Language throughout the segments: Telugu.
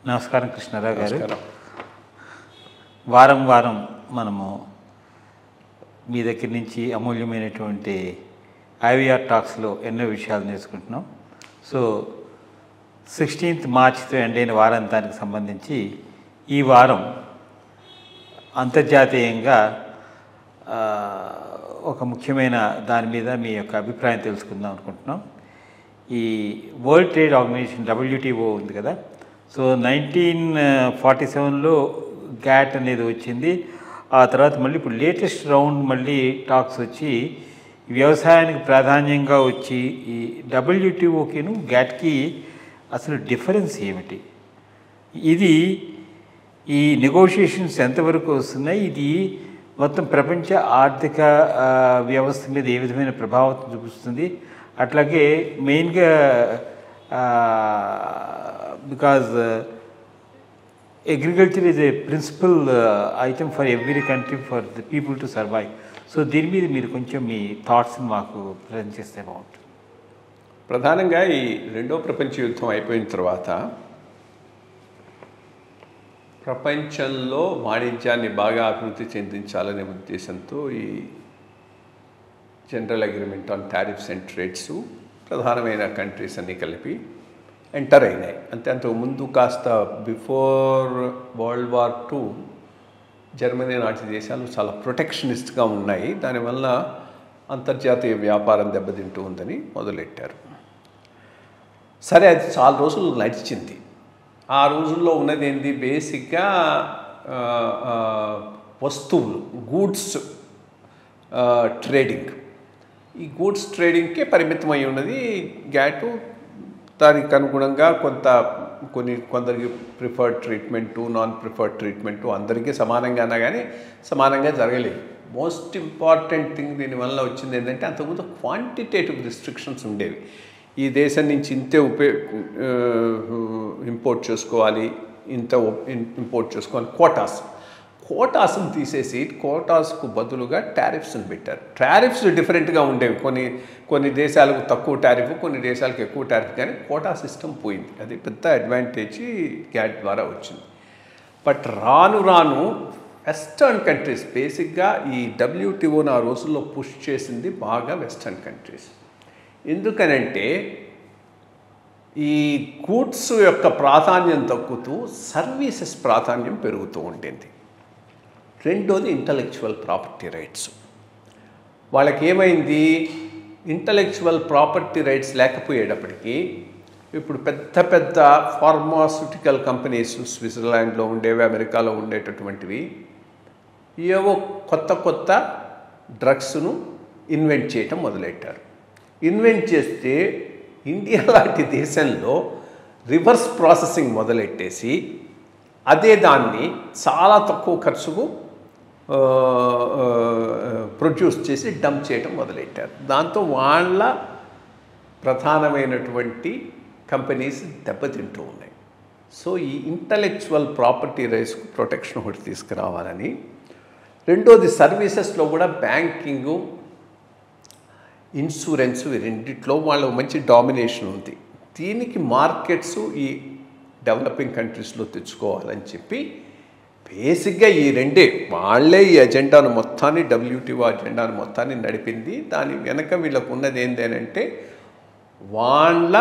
నమస్కారం కృష్ణారావు గారు. నమస్కారం. వారం వారం మనము మీ దగ్గర నుంచి అమూల్యమైనటువంటి ఐవీఆర్ టాక్స్లో ఎన్నో విషయాలు నేర్చుకుంటున్నాం. సో 16th మార్చితో ఎండ్ అయిన వారాంతానికి సంబంధించి ఈ వారం అంతర్జాతీయంగా ఒక ముఖ్యమైన దాని మీద మీ యొక్క అభిప్రాయం తెలుసుకుందాం అనుకుంటున్నాం. ఈ వరల్డ్ ట్రేడ్ ఆర్గనైజేషన్ WTO ఉంది కదా. సో 1947లో గ్యాట్ అనేది వచ్చింది. ఆ తర్వాత మళ్ళీ ఇప్పుడు లేటెస్ట్ రౌండ్ మళ్ళీ టాక్స్ వచ్చి వ్యవసాయానికి ప్రాధాన్యంగా వచ్చి ఈ WTOకిను గ్యాట్కి అసలు డిఫరెన్స్ ఏమిటి, ఇది ఈ నెగోషియేషన్స్ ఎంతవరకు వస్తున్నాయి, ఇది మొత్తం ప్రపంచ ఆర్థిక వ్యవస్థ మీద ఏ విధమైన ప్రభావం చూపిస్తుంది, అట్లాగే మెయిన్గా because agriculture is a principal item for every country for the people to survive. So దీని మీద మీరు కొంచెం మీ థాట్స్ని మాకు ప్రజెంట్ చేస్తే బాగుంటుంది. ప్రధానంగా ఈ రెండో ప్రపంచ యుద్ధం అయిపోయిన తర్వాత ప్రపంచంలో వాణిజ్యాన్ని బాగా అభివృద్ధి చెందించాలనే ఉద్దేశంతో ఈ general agreement on tariffs and trades ప్రధానమైన కంట్రీస్ అన్నీ కలిపి ఎంటర్ అయినాయి. అంతకు ముందు కాస్త before world war II Germany నాటి దేశాలు చాలా ప్రొటెక్షనిస్ట్గా ఉన్నాయి. దానివల్ల అంతర్జాతీయ వ్యాపారం దెబ్బతింటూ ఉందని మొదలెట్టారు. సరే, అది చాలా రోజులు నడిచింది. ఆ రోజుల్లో ఉన్నది ఏంటి, బేసిక్గా వస్తువులు, గూడ్స్ ట్రేడింగ్. ఈ గూడ్స్ ట్రేడింగ్కే పరిమితమై ఉన్నది గ్యాటు. దానికి అనుగుణంగా కొందరికి preferred treatment, non preferred treatment అందరికీ సమానంగానే కానీ సమానంగా జరగలేదు. మోస్ట్ ఇంపార్టెంట్ థింగ్ దీనివల్ల వచ్చింది ఏంటంటే, అంతకుముందు క్వాంటిటేటివ్ రిస్ట్రిక్షన్స్ ఉండేవి. ఈ దేశం నుంచి ఇంతే ఇంపోర్ట్ చేసుకోవాలి, ఇంత ఇంపోర్ట్ చేసుకోవాలి. కోటాస్ని తీసేసి కోటాస్కు బదులుగా టారిఫ్స్ని పెట్టారు. టారిఫ్స్ డిఫరెంట్గా ఉండేవి. కొన్ని దేశాలకు తక్కువ టారిఫ్, కొన్ని దేశాలకు ఎక్కువ టారిఫ్, కానీ కోటా సిస్టమ్ పోయింది. అది పెద్ద అడ్వాంటేజ్ గ్యాట్ ద్వారా వచ్చింది. బట్ రాను రాను వెస్టర్న్ కంట్రీస్, బేసిక్గా ఈ WTOను ఆ రోజుల్లో పుష్ చేసింది బాగా వెస్టర్న్ కంట్రీస్. ఎందుకనంటే ఈ గూడ్స్ యొక్క ప్రాధాన్యం తగ్గుతూ సర్వీసెస్ ప్రాధాన్యం పెరుగుతూ ఉండింది. రెండోది ఇంటలెక్చువల్ ప్రాపర్టీ రైట్స్. వాళ్ళకి ఏమైంది, ఇంటలెక్చువల్ ప్రాపర్టీ రైట్స్ లేకపోయేటప్పటికీ ఇప్పుడు పెద్ద పెద్ద ఫార్మాస్యూటికల్ కంపెనీస్ స్విట్జర్లాండ్లో ఉండేవి, అమెరికాలో ఉండేటటువంటివి ఏవో కొత్త డ్రగ్స్ను ఇన్వెంట్ చేయటం మొదలెట్టారు. ఇన్వెంట్ చేస్తే ఇండియా లాంటి దేశంలో రివర్స్ ప్రాసెసింగ్ మొదలెట్టేసి అదే దాన్ని చాలా తక్కువ ఖర్చుకు ప్రొడ్యూస్ చేసి డంప్ చేయటం మొదలెట్టారు. దాంతో వాళ్ళ ప్రధానమైనటువంటి కంపెనీస్ దెబ్బతింటూ ఉన్నాయి. సో ఈ ఇంటలెక్చువల్ ప్రాపర్టీ రైట్స్కు ప్రొటెక్షన్ ఒకటి తీసుకురావాలని, రెండోది సర్వీసెస్లో కూడా బ్యాంకింగు, ఇన్సూరెన్స్, రెండిట్లో వాళ్ళ మంచి డామినేషన్ ఉంది. దీనికి మార్కెట్స్ ఈ డెవలపింగ్ కంట్రీస్లో తెచ్చుకోవాలని చెప్పి బేసిక్గా ఈ రెండే వాళ్ళే ఈ అజెండాను మొత్తాన్ని, WTO అజెండాను మొత్తాన్ని నడిపింది. దాని వెనక వీళ్ళకు ఉన్నది ఏంటంటే, వాళ్ళ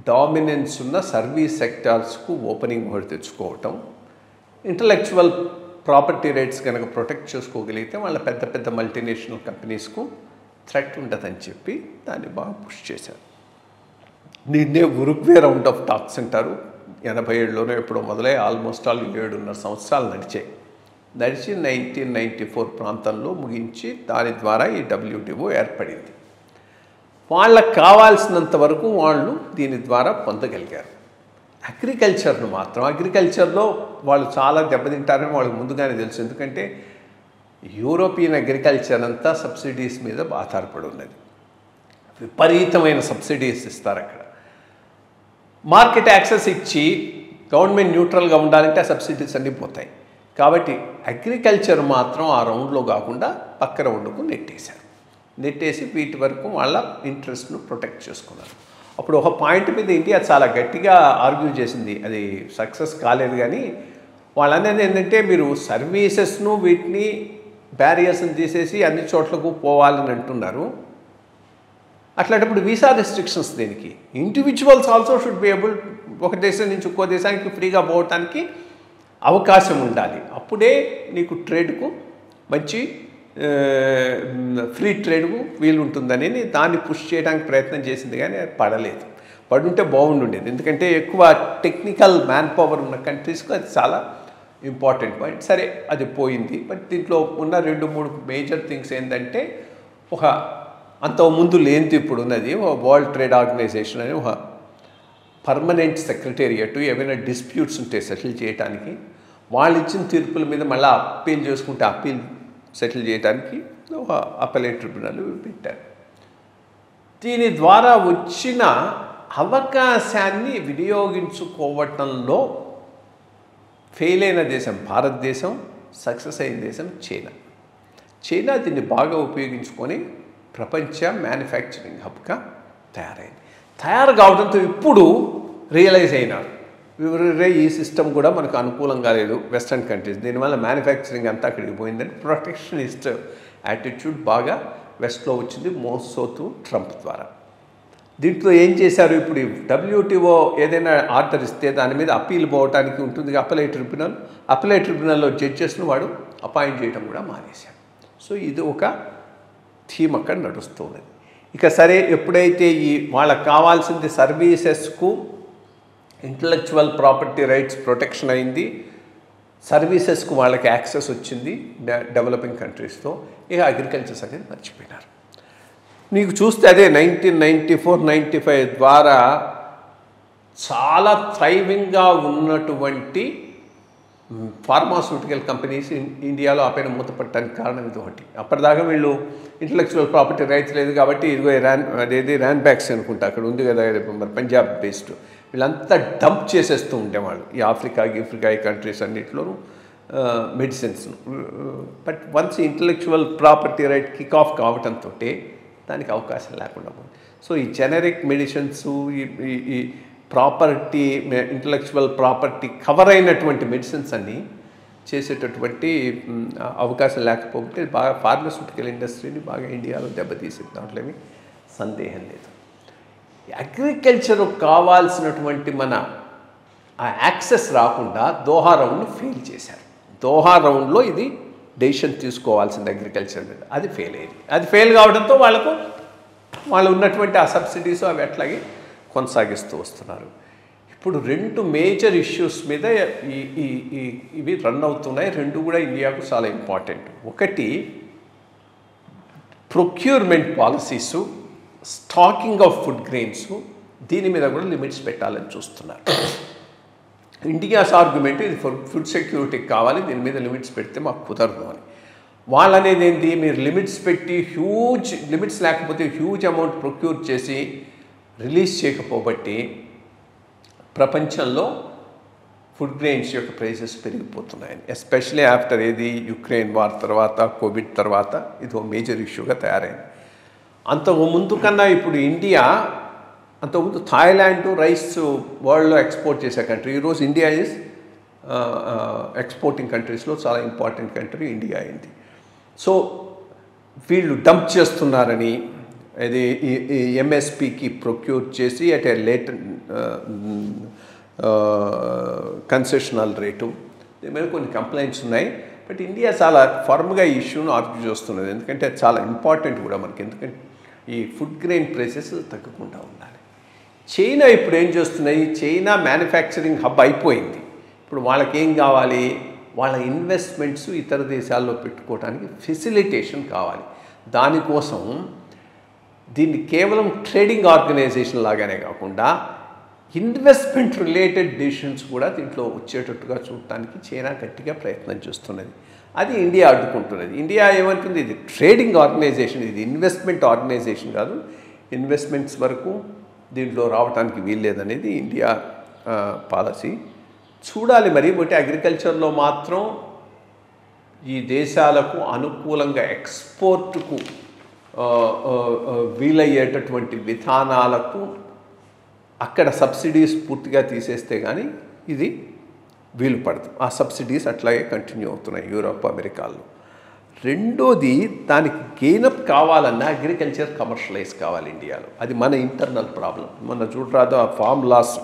డామినెన్స్ ఉన్న సర్వీస్ సెక్టార్స్కు ఓపెనింగ్ ఒకటి తెచ్చుకోవటం, ఇంటలెక్చువల్ ప్రాపర్టీ రైట్స్ కనుక ప్రొటెక్ట్ చేసుకోగలిగితే వాళ్ళ పెద్ద పెద్ద మల్టీనేషనల్ కంపెనీస్కు థ్రెట్ ఉండదని చెప్పి దాన్ని బాగా పుష్ చేశారు. దీన్నే ఉరుగ్వే రౌండ్ ఆఫ్ టాక్స్ అంటారు. 87లోనే ఎప్పుడో మొదలై ఆల్మోస్ట్ 7.5 సంవత్సరాలు నడిచి 1994 ప్రాంతంలో ముగించి దాని ద్వారా ఈ WTO ఏర్పడింది. వాళ్ళకు కావాల్సినంత వరకు వాళ్ళు దీని ద్వారా పొందగలిగారు. అగ్రికల్చర్లో వాళ్ళు చాలా దెబ్బతింటారని వాళ్ళకి ముందుగానే తెలుసు. ఎందుకంటే యూరోపియన్ అగ్రికల్చర్ అంతా సబ్సిడీస్ మీద ఆధారపడి ఉన్నది. విపరీతమైన సబ్సిడీస్ ఇస్తారు అక్కడ. మార్కెట్ యాక్సెస్ ఇచ్చి గవర్నమెంట్ న్యూట్రల్గా ఉండాలంటే ఆ సబ్సిడీస్ అన్నీ పోతాయి. కాబట్టి అగ్రికల్చర్ మాత్రం ఆ రౌండ్లో కాకుండా పక్క రౌండ్కు నెట్టేశారు. నెట్టేసి వీటి వరకు వాళ్ళ ఇంట్రెస్ట్ను ప్రొటెక్ట్ చేసుకున్నారు. అప్పుడు ఒక పాయింట్ మీద ఇండియా చాలా గట్టిగా ఆర్గ్యూ చేసింది, అది సక్సెస్ కాలేదు. కానీ వాళ్ళు అనేది ఏంటంటే మీరు సర్వీసెస్ను వీటిని బ్యారియర్స్ని తీసేసి అన్ని చోట్లకు పోవాలని అంటున్నారు. అట్లాంటప్పుడు వీసా రెస్ట్రిక్షన్స్ దేనికి? Individuals also should be able, ఒక దేశం నుంచి ఇంకో దేశానికి ఫ్రీగా పోవటానికి అవకాశం ఉండాలి. అప్పుడే నీకు ట్రేడ్కు మంచి ఫ్రీ ట్రేడ్కు వీలు ఉంటుందని దాన్ని పుష్ చేయడానికి ప్రయత్నం చేసింది. కానీ అది పడలేదు. పడుంటే బాగుండుండేది. ఎందుకంటే ఎక్కువ టెక్నికల్ మ్యాన్ పవర్ ఉన్న కంట్రీస్కి అది చాలా ఇంపార్టెంట్ పాయింట్. సరే, అది పోయింది. బట్ దీంట్లో ఉన్న 2-3 మేజర్ థింగ్స్ ఏంటంటే, ఒక అంతకుముందు లేనిది ఇప్పుడు ఉన్నది వరల్డ్ ట్రేడ్ ఆర్గనైజేషన్ అని ఒక పర్మనెంట్ సెక్రటేరియట్. ఏమైనా డిస్ప్యూట్స్ ఉంటే సెటిల్ చేయడానికి, వాళ్ళు ఇచ్చిన తీర్పుల మీద మళ్ళీ అప్పీల్ చేసుకుంటే అప్పీల్ సెటిల్ చేయడానికి ఒక అప్పలేట్ ట్రిబ్యునల్ పెట్టారు. దీని ద్వారా వచ్చిన అవకాశాన్ని వినియోగించుకోవటంలో ఫెయిల్ అయిన దేశం భారతదేశం, సక్సెస్ అయిన దేశం చైనా. చైనా దీన్ని బాగా ఉపయోగించుకొని ప్రపంచ మ్యానుఫ్యాక్చరింగ్ హబ్గా తయారైంది. తయారు కావడంతో ఇప్పుడు రియలైజ్ అయినారు, ఈ సిస్టమ్ కూడా మనకు అనుకూలంగా లేదు వెస్ట్రన్ కంట్రీస్, దీనివల్ల మ్యానుఫ్యాక్చరింగ్ అంతా అక్కడికి పోయిందని ప్రొటెక్షనిస్ట్ యాటిట్యూడ్ బాగా వెస్ట్లో వచ్చింది, మోసోతు ట్రంప్ ద్వారా. దీంట్లో ఏం చేశారు, ఇప్పుడు WTO ఏదైనా ఆర్డర్ ఇస్తే దాని మీద అప్పీల్ పోవడానికి ఉంటుంది అప్పలేట్ ట్రిబ్యునల్. అప్పలేట్ ట్రిబ్యునల్లో జడ్జెస్ను వాడు అపాయింట్ చేయడం కూడా మానేశాడు. సో ఇది ఒక థీమ్ అక్కడ నడుస్తుంది. ఇక సరే, ఎప్పుడైతే ఈ వాళ్ళకి కావాల్సింది సర్వీసెస్కు ఇంటలెక్చువల్ ప్రాపర్టీ రైట్స్ ప్రొటెక్షన్ అయింది, సర్వీసెస్కు వాళ్ళకి యాక్సెస్ వచ్చింది డెవలపింగ్ కంట్రీస్తో, ఇక అగ్రికల్చర్ సంగతి మర్చిపోయినారు. నీకు చూస్తే అదే 1994-95 ద్వారా చాలా థ్రైవింగ్గా ఉన్నటువంటి ఫార్మాస్యూటికల్ కంపెనీస్ ఇండియాలో ఆ పైన మూతపట్టడానికి కారణం ఇది ఒకటి. అప్పటిదాకా వీళ్ళు ఇంటలెక్చువల్ ప్రాపర్టీ రైట్స్ లేదు కాబట్టి ఇదిగో ర్యాన్ బ్యాక్స్ అనుకుంటా అక్కడ ఉంది కదా, మరి పంజాబ్ బేస్డ్, వీళ్ళంతా డంప్ చేసేస్తూ ఉండేవాళ్ళు ఈ ఆఫ్రికా ఈ కంట్రీస్ అన్నింటిలోనూ మెడిసిన్స్ను. But once intellectual property right kick off కావటంతో దానికి అవకాశం లేకుండా పోయింది. సో ఈ జెనరిక్ మెడిసిన్స్, ఈ ప్రాపర్టీ ఇంటలెక్చువల్ ప్రాపర్టీ కవర్ అయినటువంటి మెడిసిన్స్ అన్నీ చేసేటటువంటి అవకాశం లేకపోతే బాగా ఫార్మాస్యూటికల్ ఇండస్ట్రీని బాగా ఇండియాలో దెబ్బతీసింది, దాంట్లో ఏమీ సందేహం లేదు. అగ్రికల్చర్ కావాల్సినటువంటి మన ఆ యాక్సెస్ రాకుండా దోహా రౌండ్ను ఫెయిల్ చేశారు. దోహా రౌండ్లో ఇది డెసిషన్ తీసుకోవాల్సింది అగ్రికల్చర్ మీద, అది ఫెయిల్ అయింది. అది ఫెయిల్ కావడంతో వాళ్ళు ఉన్నటువంటి ఆ సబ్సిడీస్ అవి అట్లాగే కొనసాగిస్తూ వస్తున్నారు. ఇప్పుడు 2 మేజర్ ఇష్యూస్ మీద ఇవి రన్ అవుతున్నాయి. 2 కూడా ఇండియాకు చాలా ఇంపార్టెంట్. ఒకటి procurement policies, stocking of food grains, దీని మీద కూడా లిమిట్స్ పెట్టాలని చూస్తున్నారు. ఇండియాస్ ఆర్గ్యుమెంట్ ఇది ఫుడ్ సెక్యూరిటీకి కావాలి, దీని మీద లిమిట్స్ పెడితే మాకు కుదరదు అని. వాళ్ళనేది ఏంటి, మీరు లిమిట్స్ పెట్టి హ్యూజ్ లిమిట్స్ లేకపోతే హ్యూజ్ అమౌంట్ ప్రొక్యూర్ చేసి రిలీజ్ చేయకపోబట్టి ప్రపంచంలో ఫుడ్ గ్రెయిన్స్ యొక్క ప్రైసెస్ పెరిగిపోతున్నాయని, ఎస్పెషలీ ఆఫ్టర్ యుక్రెయిన్ వార్ తర్వాత, కోవిడ్ తర్వాత ఇది ఒక మేజర్ ఇష్యూగా తయారైంది. అంతకుముందు కన్నా ఇప్పుడు ఇండియా, అంతకుముందు థాయిలాండ్ రైస్ వరల్డ్లో ఎక్స్పోర్ట్ చేసే కంట్రీ, ఈరోజు ఇండియా ఈజ్ ఎక్స్పోర్టింగ్ కంట్రీస్లో చాలా ఇంపార్టెంట్ కంట్రీ ఇండియా అయింది. సో వీళ్ళు డంప్ చేస్తున్నారని, ఇది ఈ MSPకి ప్రొక్యూర్ చేసి at a late concessional rate, దీని మీద కొన్ని కంప్లైంట్స్ ఉన్నాయి. బట్ ఇండియా చాలా ఫర్మ్గా ఈ ఇష్యూను ఆర్గ్యూ చేస్తున్నది, ఎందుకంటే అది చాలా ఇంపార్టెంట్ కూడా మనకి, ఎందుకంటే ఈ ఫుడ్ గ్రెయిన్ ప్రైసెస్ తగ్గకుండా ఉండాలి. చైనా ఇప్పుడు ఏం చేస్తున్నాయి, చైనా మ్యానుఫ్యాక్చరింగ్ హబ్ అయిపోయింది. ఇప్పుడు వాళ్ళకి ఏం కావాలి, వాళ్ళ ఇన్వెస్ట్మెంట్స్ ఇతర దేశాల్లో పెట్టుకోవడానికి ఫెసిలిటేషన్ కావాలి. దానికోసం దీన్ని కేవలం ట్రేడింగ్ ఆర్గనైజేషన్ లాగానే కాకుండా ఇన్వెస్ట్మెంట్ రిలేటెడ్ డెసిషన్స్ కూడా దీంట్లో వచ్చేటట్టుగా చూడటానికి చైనా గట్టిగా ప్రయత్నం చేస్తున్నది. అది ఇండియా అడ్డుకుంటున్నది. ఇండియా ఏమంటుంది, ఇది ట్రేడింగ్ ఆర్గనైజేషన్, ఇది ఇన్వెస్ట్మెంట్ ఆర్గనైజేషన్ కాదు, ఇన్వెస్ట్మెంట్స్ వరకు దీంట్లో రావడానికి వీల్లేదనేది ఇండియా పాలసీ. చూడాలి మరి. బట్టి అగ్రికల్చర్లో మాత్రం ఈ దేశాలకు అనుకూలంగా ఎక్స్పోర్ట్కు వీలయ్యేటటువంటి విధానాలకు అక్కడ సబ్సిడీస్ పూర్తిగా తీసేస్తే కానీ ఇది వీలు పడదు. ఆ సబ్సిడీస్ అట్లాగే కంటిన్యూ అవుతున్నాయి యూరోప్, అమెరికాలో. రెండోది, దానికి గెయినప్ కావాలన్నా అగ్రికల్చర్ కమర్షియలైజ్ కావాలి ఇండియాలో. అది మన ఇంటర్నల్ ప్రాబ్లం. మన చూడరాదు ఆ ఫార్మ్ లాస్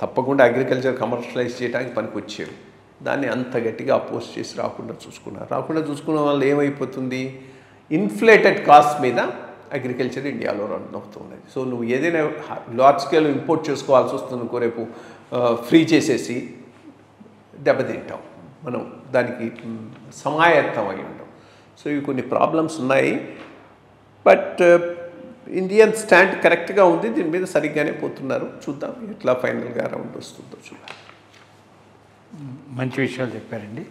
తప్పకుండా అగ్రికల్చర్ కమర్షియలైజ్ చేయడానికి పనికి వచ్చేవి. దాన్ని అంత గట్టిగా అపోజ్ చేసి రాకుండా చూసుకున్న వల్ల ఏమైపోతుంది, ఇన్ఫ్లేటెడ్ కాస్ట్ మీద అగ్రికల్చర్ ఇండియాలో రన్ అవుతున్నది. సో నువ్వు ఏదైనా లార్జ్ స్కేల్ ఇంపోర్ట్ చేసుకోవాల్సి వస్తుంది, రేపు ఫ్రీ చేసేసి దెబ్బతింటాం, మనం దానికి సమాయత్తం అయి ఉంటాం. సో ఇవి కొన్ని ప్రాబ్లమ్స్ ఉన్నాయి. బట్ ఇండియన్ స్టాండ్ కరెక్ట్గా ఉంది, దీని మీద సరిగ్గానే పోతున్నారు. చూద్దాం ఎట్లా ఫైనల్గా రౌండ్ వస్తుందో చూద్దాం. మంచి విషయాలు చెప్పారండి.